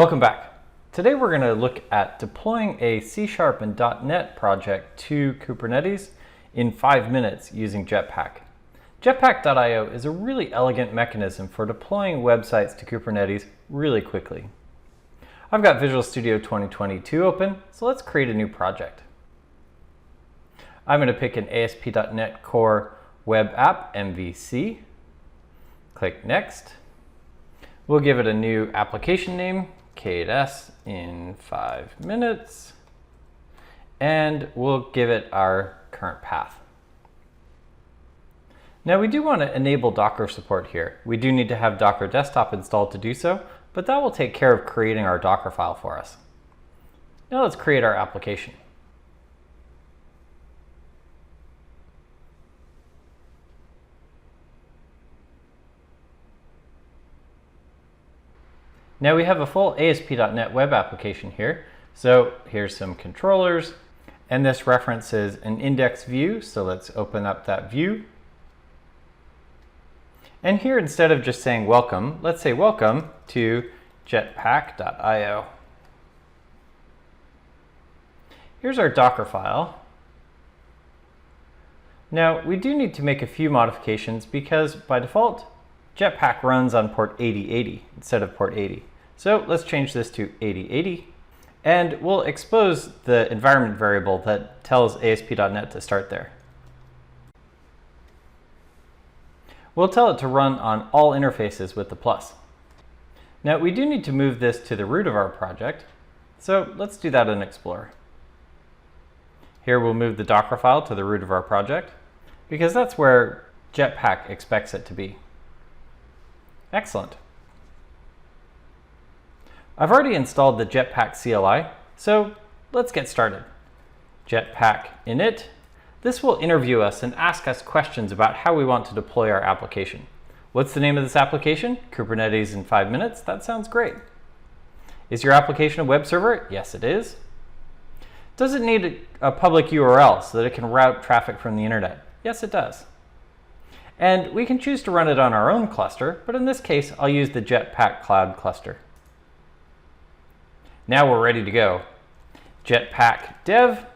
Welcome back. Today we're going to look at deploying a C# and .NET project to Kubernetes in 5 minutes using Jetpack. Jetpack.io is a really elegant mechanism for deploying websites to Kubernetes really quickly. I've got Visual Studio 2022 open, so let's create a new project. I'm going to pick an ASP.NET Core Web App MVC. Click Next. We'll give it a new application name, K8s in 5 minutes, and we'll give it our current path. Now we do want to enable Docker support here. We do need to have Docker Desktop installed to do so, but that will take care of creating our Docker file for us. Now let's create our application. Now we have a full ASP.NET web application here. So here's some controllers, and this references an index view. So let's open up that view. And here, instead of just saying welcome, let's say welcome to jetpack.io. Here's our Docker file. Now we do need to make a few modifications because by default, Jetpack runs on port 8080 instead of port 80. So let's change this to 8080, and we'll expose the environment variable that tells ASP.NET to start there. We'll tell it to run on all interfaces with the plus. Now we do need to move this to the root of our project, so let's do that in Explorer. Here we'll move the Docker file to the root of our project because that's where Jetpack expects it to be. Excellent. I've already installed the Jetpack CLI, so let's get started. Jetpack init. This will interview us and ask us questions about how we want to deploy our application. What's the name of this application? Kubernetes in 5 minutes? That sounds great. Is your application a web server? Yes, it is. Does it need a public URL so that it can route traffic from the internet? Yes, it does. And we can choose to run it on our own cluster, but in this case, I'll use the Jetpack Cloud cluster. Now we're ready to go. Jetpack dev,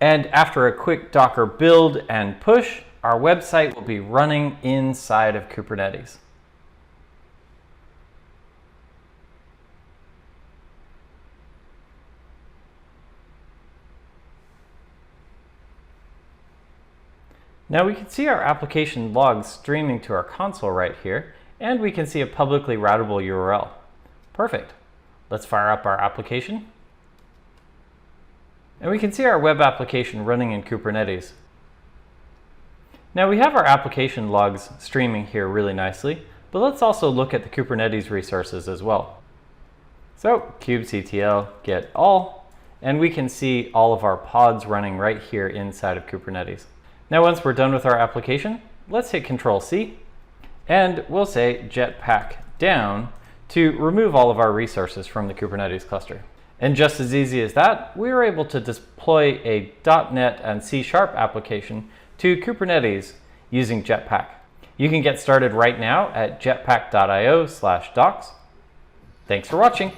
and after a quick Docker build and push, our website will be running inside of Kubernetes. Now we can see our application logs streaming to our console right here, and we can see a publicly routable URL. Perfect. Let's fire up our application. And we can see our web application running in Kubernetes. Now we have our application logs streaming here really nicely, but let's also look at the Kubernetes resources as well. So kubectl get all, and we can see all of our pods running right here inside of Kubernetes. Now once we're done with our application, let's hit Control-C, and we'll say jetpack down to remove all of our resources from the Kubernetes cluster. And just as easy as that, we were able to deploy a .NET and C# application to Kubernetes using Jetpack. You can get started right now at jetpack.io/docs. Thanks for watching.